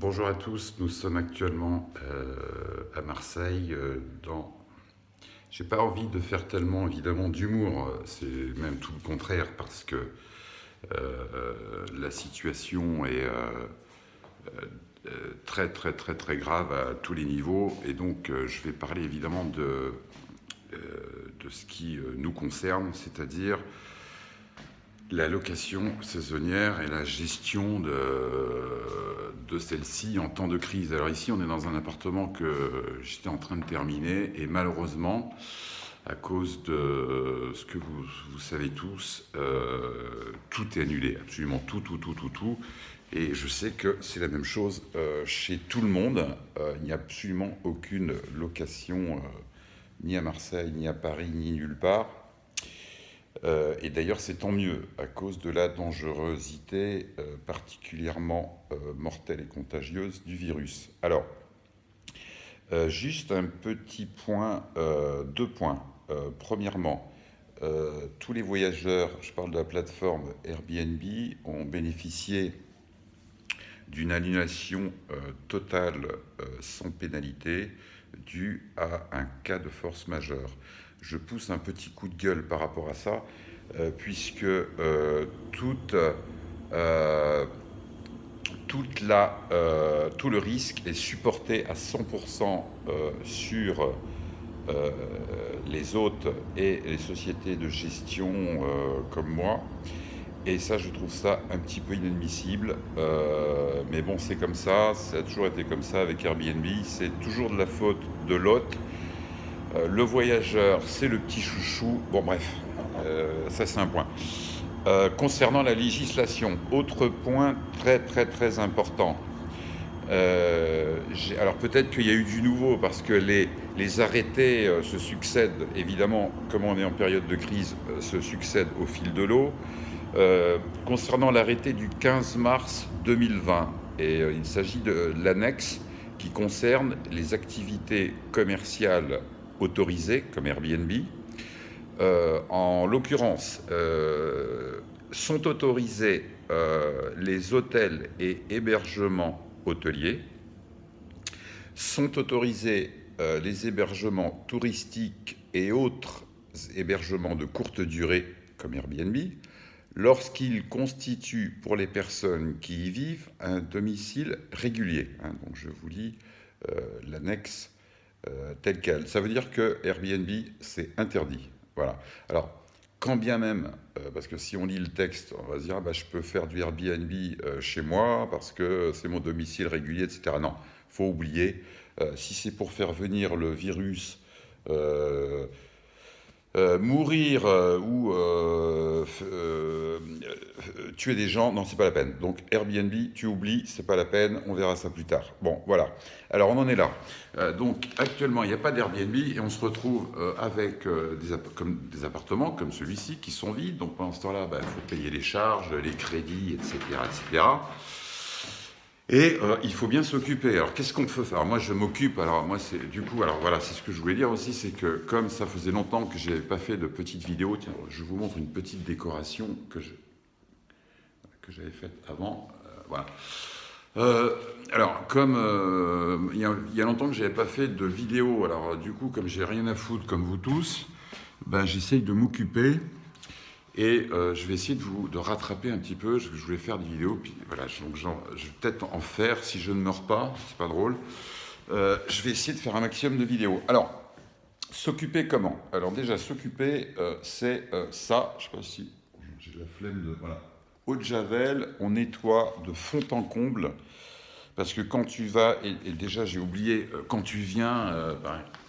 Bonjour à tous, nous sommes actuellement à Marseille J'ai pas envie de faire tellement évidemment d'humour, c'est même tout le contraire parce que la situation est très très très très grave à tous les niveaux et donc je vais parler évidemment de ce qui nous concerne, c'est-à-dire la location saisonnière et la gestion de celle-ci en temps de crise. Alors ici, on est dans un appartement que j'étais en train de terminer et malheureusement, à cause de ce que vous savez tous, tout est annulé, absolument tout. Et je sais que c'est la même chose chez tout le monde. Il n'y a absolument aucune location, ni à Marseille, ni à Paris, ni nulle part. Et d'ailleurs, c'est tant mieux, à cause de la dangerosité particulièrement mortelle et contagieuse du virus. Alors, juste un petit point, deux points. Premièrement, tous les voyageurs, je parle de la plateforme Airbnb, ont bénéficié d'une annulation totale sans pénalité due à un cas de force majeure. Je pousse un petit coup de gueule par rapport à ça, puisque euh, tout le risque est supporté à 100% sur les hôtes et les sociétés de gestion comme moi. Et ça, je trouve ça un petit peu inadmissible. Mais bon, c'est comme ça a toujours été comme ça avec Airbnb. C'est toujours de la faute de l'hôte. Le voyageur, c'est le petit chouchou. Bon, bref, ça c'est un point. Concernant la législation, autre point très très très important. Alors peut-être qu'il y a eu du nouveau parce que les arrêtés se succèdent, évidemment, comme on est en période de crise, se succèdent au fil de l'eau. Concernant l'arrêté du 15 mars 2020, et il s'agit de l'annexe qui concerne les activités commerciales autorisées, comme Airbnb. En l'occurrence, sont autorisés les hôtels et hébergements hôteliers, sont autorisés les hébergements touristiques et autres hébergements de courte durée, comme Airbnb, lorsqu'ils constituent pour les personnes qui y vivent un domicile régulier. Donc je vous lis l'annexe telle quelle. Ça veut dire que Airbnb, c'est interdit. Voilà. Alors, quand bien même, parce que si on lit le texte, on va se dire, ah bah, je peux faire du Airbnb chez moi parce que c'est mon domicile régulier, etc. Non, il faut oublier. Si c'est pour faire venir le virus, mourir ou tuer des gens, non, c'est pas la peine. Donc Airbnb, tu oublies, c'est pas la peine, on verra ça plus tard. Bon, voilà. Alors on en est là. Donc actuellement, il n'y a pas d'Airbnb et on se retrouve avec des appartements comme celui-ci qui sont vides. Donc pendant ce temps-là, il faut payer les charges, les crédits, etc., etc. Et il faut bien s'occuper. Alors qu'est-ce qu'on peut faire? Alors moi je m'occupe. Alors moi c'est du coup. Alors voilà, c'est ce que je voulais dire aussi, c'est que comme ça faisait longtemps que je n'avais pas fait de petites vidéos, tiens, je vous montre une petite décoration que j'avais faite avant. Voilà. Alors comme il y a longtemps que je n'avais pas fait de vidéo, alors du coup comme j'ai rien à foutre comme vous tous, j'essaye de m'occuper. Et je vais essayer de rattraper un petit peu. Je voulais faire des vidéos, puis voilà, donc je vais peut-être en faire si je ne meurs pas, c'est pas drôle. Je vais essayer de faire un maximum de vidéos. Alors, s'occuper comment? Alors déjà, s'occuper, c'est ça. Je sais pas si j'ai la flemme de... Voilà. Eau de Javel, on nettoie de fond en comble. Parce que quand tu vas, et déjà j'ai oublié, quand tu viens,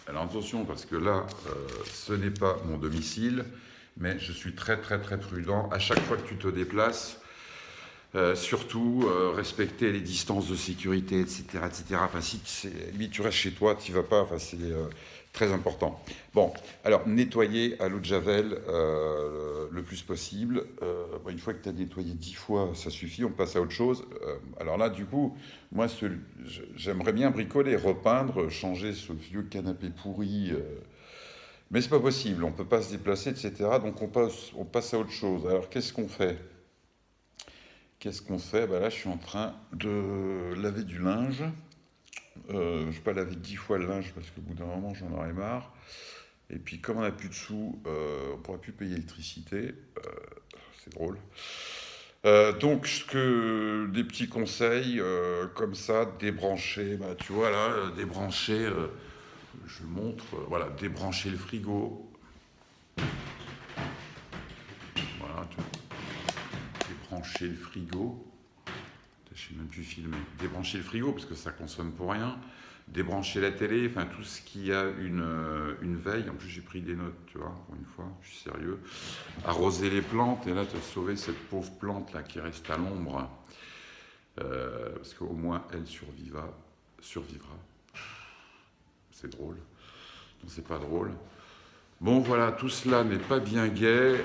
alors attention, parce que là, ce n'est pas mon domicile, mais je suis très très très prudent. À chaque fois que tu te déplaces, surtout respecter les distances de sécurité, etc. etc. Enfin, si tu restes chez toi, tu n'y vas pas, enfin, c'est très important. Bon, alors nettoyer à l'eau de Javel le plus possible. Une fois que tu as nettoyé 10 fois, ça suffit, on passe à autre chose. Alors là, du coup, moi, j'aimerais bien bricoler, repeindre, changer ce vieux canapé pourri. Mais c'est pas possible, on ne peut pas se déplacer, etc. Donc on passe à autre chose. Alors qu'est-ce qu'on fait? Qu'est-ce qu'on fait? Bah là, je suis en train de laver du linge. Je ne vais pas laver 10 fois le linge parce qu'au bout d'un moment, j'en aurais marre. Et puis, comme on n'a plus de sous, on ne pourra plus payer l'électricité. C'est drôle. Donc, des petits conseils comme ça, débrancher, bah, tu vois là, débrancher, je montre, voilà, débrancher le frigo. Voilà, débrancher le frigo. Je ne sais même plus filmer. Débrancher le frigo parce que ça consomme pour rien. Débrancher la télé, enfin tout ce qui a une veille. En plus, j'ai pris des notes, tu vois, pour une fois, je suis sérieux. Arroser les plantes, et là, tu as sauvé cette pauvre plante là qui reste à l'ombre. Parce qu'au moins, elle survivra. C'est drôle. Non, c'est pas drôle. Bon, voilà, tout cela n'est pas bien gai.